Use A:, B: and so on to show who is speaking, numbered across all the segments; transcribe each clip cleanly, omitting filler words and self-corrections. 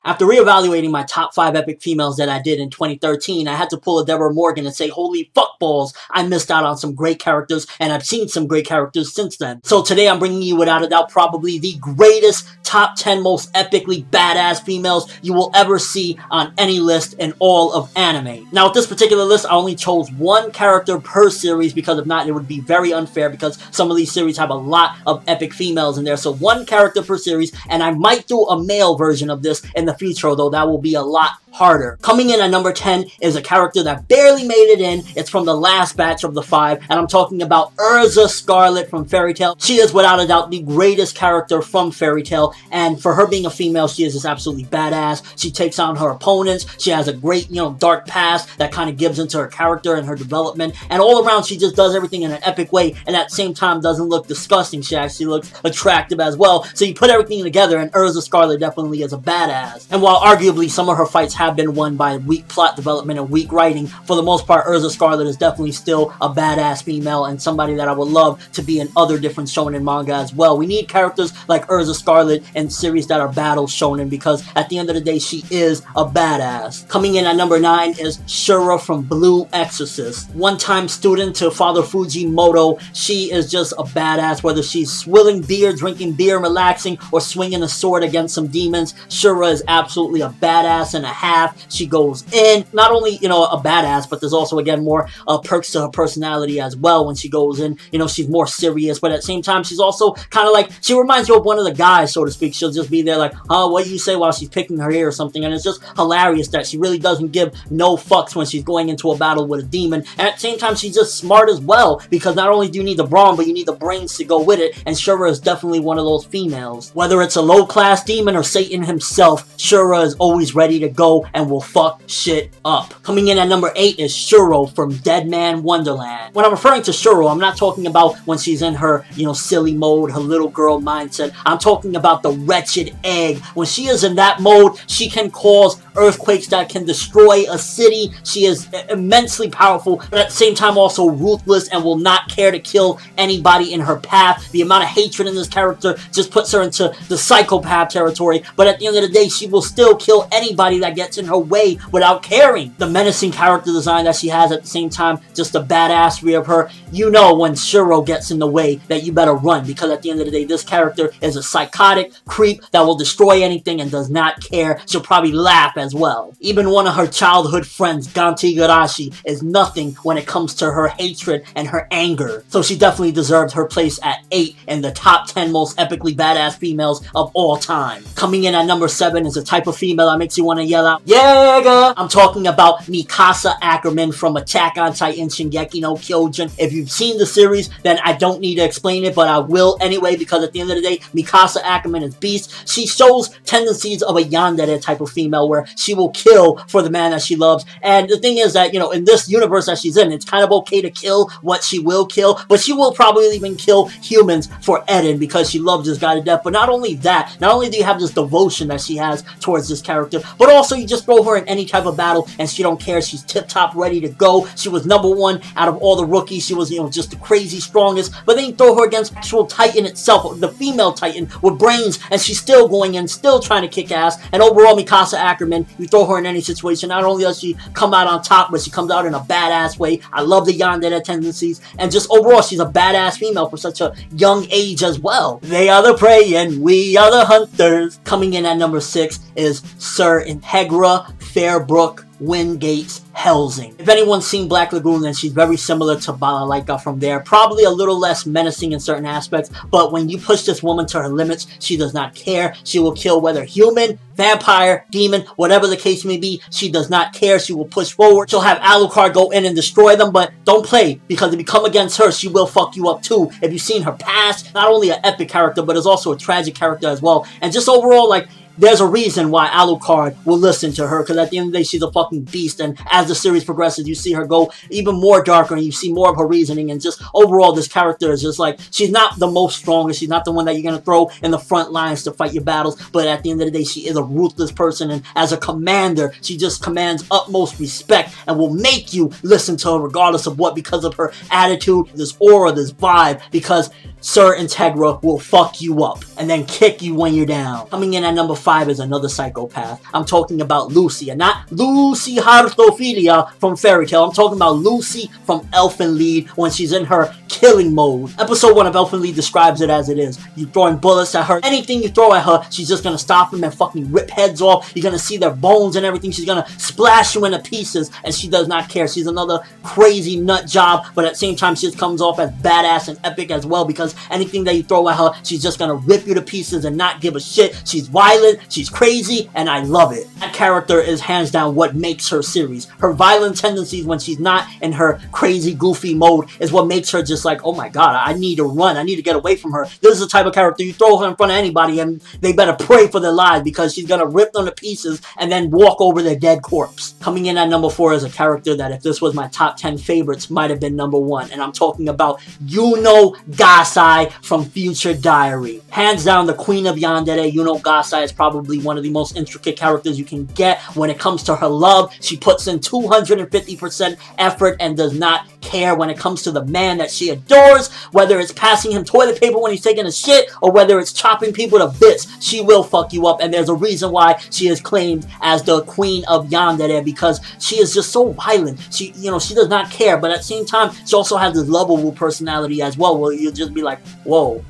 A: After reevaluating my top 5 epic females that I did in 2013, I had to pull a Deborah Morgan and say, holy fuckballs, I missed out on some great characters, and I've seen some great characters since then. So today I'm bringing you, without a doubt, probably the greatest top 10 most epically badass females you will ever see on any list in all of anime. Now with this particular list, I only chose one character per series, because if not, it would be very unfair, because some of these series have a lot of epic females in there. So one character per series, and I might do a male version of this in the future, though that will be a lot harder. Coming in at number 10 is a character that barely made it in. It's from the last batch of the 5, and I'm talking about Urza Scarlet from Fairy Tail. She is without a doubt the greatest character from Fairy Tail, and for her being a female, she is just absolutely badass. She takes on her opponents. She has a great, dark past that kind of gives into her character and her development, and all around she just does everything in an epic way, and at the same time doesn't look disgusting. She actually looks attractive as well. So you put everything together, and Urza Scarlet definitely is a badass. And while arguably some of her fights have been won by weak plot development and weak writing, for the most part, Urza Scarlet is definitely still a badass female, and somebody that I would love to be in other different shonen manga as well. We need characters like Urza Scarlet in series that are battle shonen, because at the end of the day, she is a badass. Coming in at number 9 is Shura from Blue Exorcist. One-time student to Father Fujimoto, she is just a badass, whether she's swilling beer, drinking beer, relaxing, or swinging a sword against some demons. Shura is absolutely a badass and a half. She goes in, not only, a badass, but there's also, again, more perks to her personality as well when she goes in. She's more serious, but at the same time, she's also kind of like, she reminds you of one of the guys, so to speak. She'll just be there like, what do you say, while she's picking her ear or something, and it's just hilarious that she really doesn't give no fucks when she's going into a battle with a demon. And at the same time, she's just smart as well, because not only do you need the brawn, but you need the brains to go with it, and Shura is definitely one of those females. Whether it's a low-class demon or Satan himself, Shura is always ready to go and will fuck shit up. Coming in at number 8 is Shiro from Deadman Wonderland. When I'm referring to Shiro, I'm not talking about when she's in her, silly mode, her little girl mindset. I'm talking about the wretched egg. When she is in that mode, she can cause earthquakes that can destroy a city. She is immensely powerful, but at the same time also ruthless and will not care to kill anybody in her path. The amount of hatred in this character just puts her into the psychopath territory, but at the end of the day, she will still kill anybody that gets in her way without caring. The menacing character design that she has, at the same time, just the badassery of her. You know when Shiro gets in the way that you better run, because at the end of the day, this character is a psychotic creep that will destroy anything and does not care. She'll probably laugh as well. Even one of her childhood friends, Gantigarashi, is nothing when it comes to her hatred and her anger. So she definitely deserves her place at 8 in the top 10 most epically badass females of all time. Coming in at number 7 is a type of female that makes you want to yell out, "Yaga!" I'm talking about Mikasa Ackerman from Attack on Titan Shingeki no Kyojin. If you've seen the series, then I don't need to explain it, but I will anyway, because at the end of the day, Mikasa Ackerman is beast. She shows tendencies of a yandere type of female, where she will kill for the man that she loves. And the thing is that, in this universe that she's in, it's kind of okay to kill what she will kill, but she will probably even kill humans for Eren, because she loves this guy to death. But not only that, not only do you have this devotion that she has towards this character, but also you just throw her in any type of battle and she don't care. She's tip-top ready to go. She was number 1 out of all the rookies. She was, just the crazy strongest. But then you throw her against actual Titan itself, the female Titan with brains, and she's still going in, still trying to kick ass. And overall, Mikasa Ackerman, you throw her in any situation, not only does she come out on top, but she comes out in a badass way. I love the yandere tendencies, and just overall, she's a badass female for such a young age as well. They are the prey and we are the hunters. Coming in at number 6 is Sir Integra Fairbrook Wingate's Hellsing. If anyone's seen Black Lagoon, then she's very similar to Balalaika from there. Probably a little less menacing in certain aspects, but when you push this woman to her limits, she does not care. She will kill whether human, vampire, demon, whatever the case may be. She does not care. She will push forward. She'll have Alucard go in and destroy them, but don't play, because if you come against her, she will fuck you up too. If you've seen her past, not only an epic character, but is also a tragic character as well. And just overall, like, there's a reason why Alucard will listen to her, because at the end of the day, she's a fucking beast, and as the series progresses, you see her go even more darker, and you see more of her reasoning, and just overall, this character is just like, she's not the most strongest, she's not the one that you're gonna throw in the front lines to fight your battles, but at the end of the day, she is a ruthless person, and as a commander, she just commands utmost respect, and will make you listen to her regardless of what, because of her attitude, this aura, this vibe, because Sir Integra will fuck you up and then kick you when you're down. Coming in at number 5 is another psychopath. I'm talking about Lucy, and not Lucy Hartophilia from Fairy Tail. I'm talking about Lucy from Elfen Lied when she's in her killing mode. Episode 1 of Elfen Lied describes it as it is. You throwing bullets at her. Anything you throw at her, she's just gonna stop them and fucking rip heads off. You're gonna see their bones and everything. She's gonna splash you into pieces, and she does not care. She's another crazy nut job, but at the same time, she just comes off as badass and epic as well, because anything that you throw at her, she's just gonna rip you to pieces and not give a shit. She's violent, she's crazy, and I love it. That character is hands down what makes her series. Her violent tendencies when she's not in her crazy, goofy mode is what makes her just like, oh my god, I need to run, I need to get away from her. This is the type of character you throw her in front of anybody and they better pray for their lives, because she's gonna rip them to pieces and then walk over their dead corpse. Coming in at number 4 is a character that, if this was my top 10 favorites, might have been number 1, and I'm talking about Yuno Gasai from Future Diary. Hands down, the queen of yandere. Yuno Gasai is probably one of the most intricate characters you can get. When it comes to her love, she puts in 250% effort and does not care when it comes to the man that she adores, whether it's passing him toilet paper when he's taking a shit or whether it's chopping people to bits. She will fuck you up, and there's a reason why she is claimed as the queen of yandere, because she is just so violent. She, you know, she does not care, but at the same time, she also has this lovable personality as well, where you'll just be like, whoa,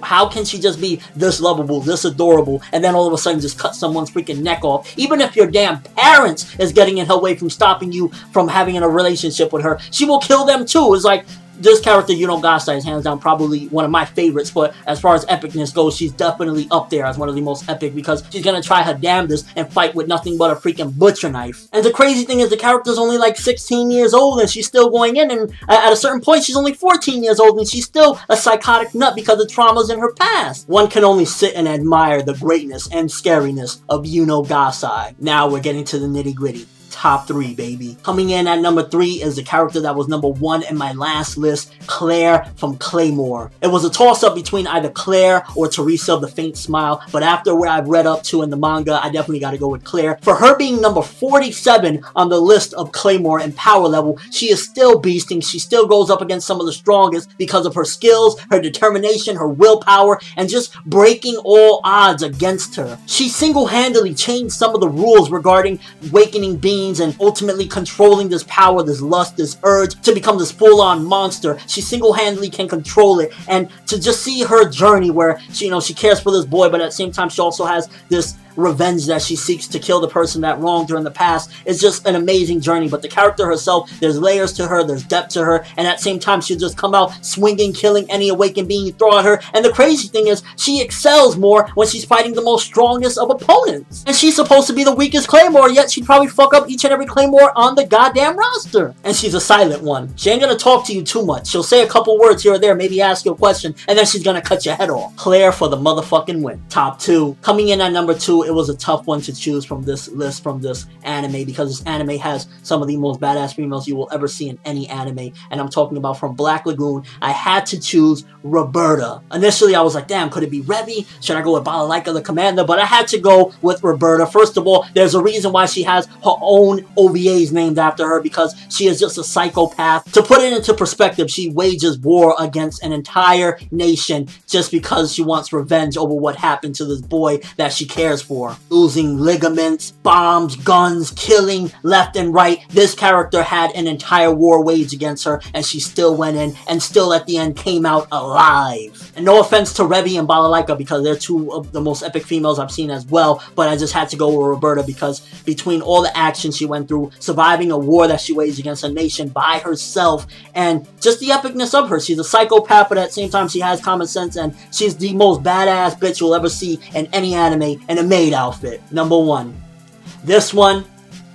A: how can she just be this lovable, this adorable, and then all of a sudden just cut someone's freaking neck off? Even if your damn parents is getting in her way from stopping you from having a relationship with her, she will kill them too. It's like, this character, Yuno Gasai, is hands down probably one of my favorites, but as far as epicness goes, she's definitely up there as one of the most epic, because she's gonna try her damnedest and fight with nothing but a freaking butcher knife. And the crazy thing is, the character's only like 16 years old and she's still going in, and at a certain point she's only 14 years old and she's still a psychotic nut because of traumas in her past. One can only sit and admire the greatness and scariness of Yuno Gasai. Now we're getting to the nitty-gritty. Top 3, baby. Coming in at number 3 is the character that was number 1 in my last list, Clare from Claymore. It was a toss-up between either Clare or Teresa of the Faint Smile, but after what I've read up to in the manga, I definitely gotta go with Clare. For her being number 47 on the list of Claymore in power level, she is still beasting. She still goes up against some of the strongest because of her skills, her determination, her willpower, and just breaking all odds against her. She single-handedly changed some of the rules regarding awakening beings and ultimately controlling this power, this lust, this urge to become this full-on monster. She single-handedly can control it, and to just see her journey where she, you know, she cares for this boy, but at the same time she also has this revenge that she seeks to kill the person that wronged her in the past. It's just an amazing journey. But the character herself, there's layers to her, there's depth to her, and at the same time she'll just come out swinging, killing any awakened being you throw at her. And the crazy thing is, she excels more when she's fighting the most strongest of opponents. And she's supposed to be the weakest Claymore, yet she'd probably fuck up each and every Claymore on the goddamn roster. And she's a silent one. She ain't gonna talk to you too much. She'll say a couple words here or there, maybe ask you a question, and then she's gonna cut your head off. Clare for the motherfucking win. Top 2. Coming in at number 2, it was a tough one to choose from this list, from this anime, because this anime has some of the most badass females you will ever see in any anime, and I'm talking about from Black Lagoon. I had to choose Roberta. Initially, I was like, damn, could it be Revy? Should I go with Balalaika the Commander? But I had to go with Roberta. First of all, there's a reason why she has her own OVAs named after her, because she is just a psychopath. To put it into perspective, she wages war against an entire nation just because she wants revenge over what happened to this boy that she cares for. Losing ligaments, bombs, guns, killing left and right. This character had an entire war waged against her, and she still went in and still at the end came out alive. And no offense to Revy and Balalaika, because they're two of the most epic females I've seen as well, but I just had to go with Roberta, because between all the action she went through, surviving a war that she waged against a nation by herself, and just the epicness of her. She's a psychopath, but at the same time she has common sense, and she's the most badass bitch you'll ever see in any anime in a maid outfit. Number 1. This one,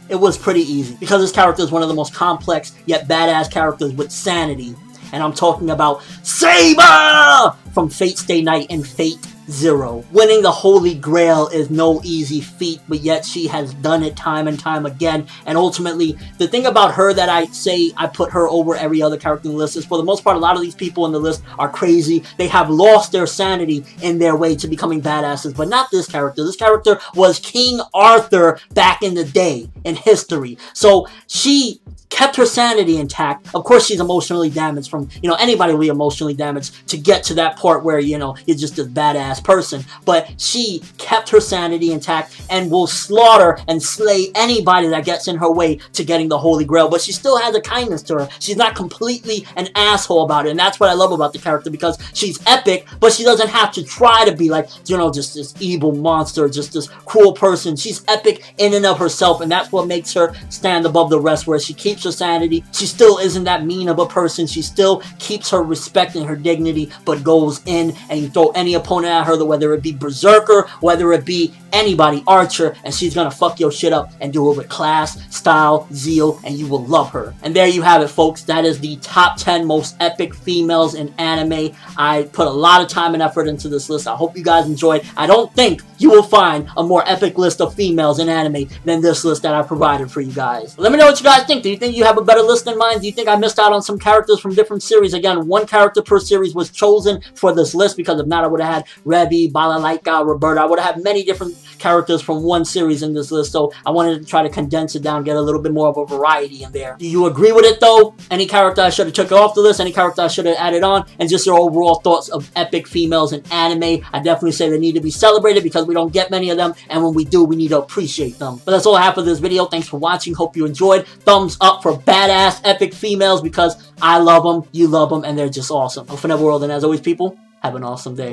A: it was pretty easy, because this character is one of the most complex yet badass characters with sanity, and I'm talking about Saber from Fate Stay Night and Fate 0. Winning the Holy Grail is no easy feat, but yet she has done it time and time again. And ultimately, the thing about her that I say I put her over every other character in the list is, for the most part, a lot of these people in the list are crazy. They have lost their sanity in their way to becoming badasses, but not this character. This character was King Arthur back in the day, in history. So she kept her sanity intact. Of course, she's emotionally damaged from, anybody will be emotionally damaged to get to that part where, you're just a badass person. But she kept her sanity intact and will slaughter and slay anybody that gets in her way to getting the Holy Grail. But she still has a kindness to her. She's not completely an asshole about it. And that's what I love about the character, because she's epic, but she doesn't have to try to be like, just this evil monster, just this cruel person. She's epic in and of herself, and that's what makes her stand above the rest, where she keeps her sanity. She still isn't that mean of a person. She still keeps her respect and her dignity, but goes in and you throw any opponent at her, whether it be Berserker, whether it be anybody, Archer, and she's gonna fuck your shit up and do it with class, style, zeal, and you will love her. And there you have it, folks. That is the top 10 most epic females in anime. I put a lot of time and effort into this list. I hope you guys enjoyed. I don't think you will find a more epic list of females in anime than this list that I provided for you guys. Let me know what you guys think. Do you think you have a better list than mine? Do you think I missed out on some characters from different series? Again, one character per series was chosen for this list, because if not, I would have had Revi, Balalaika, Roberta. I would have had many different characters from one series in this list, so I wanted to try to condense it down, get a little bit more of a variety in there. Do you agree with it though? Any character I should have took off the list, any character I should have added on, and just your overall thoughts of epic females in anime? I definitely say they need to be celebrated, because we don't get many of them, and when we do, we need to appreciate them. But that's all I have for this video. Thanks for watching. Hope you enjoyed. Thumbs up for badass epic females, because I love them, you love them, and they're just awesome. ForneverWorld, and as always, people, have an awesome day.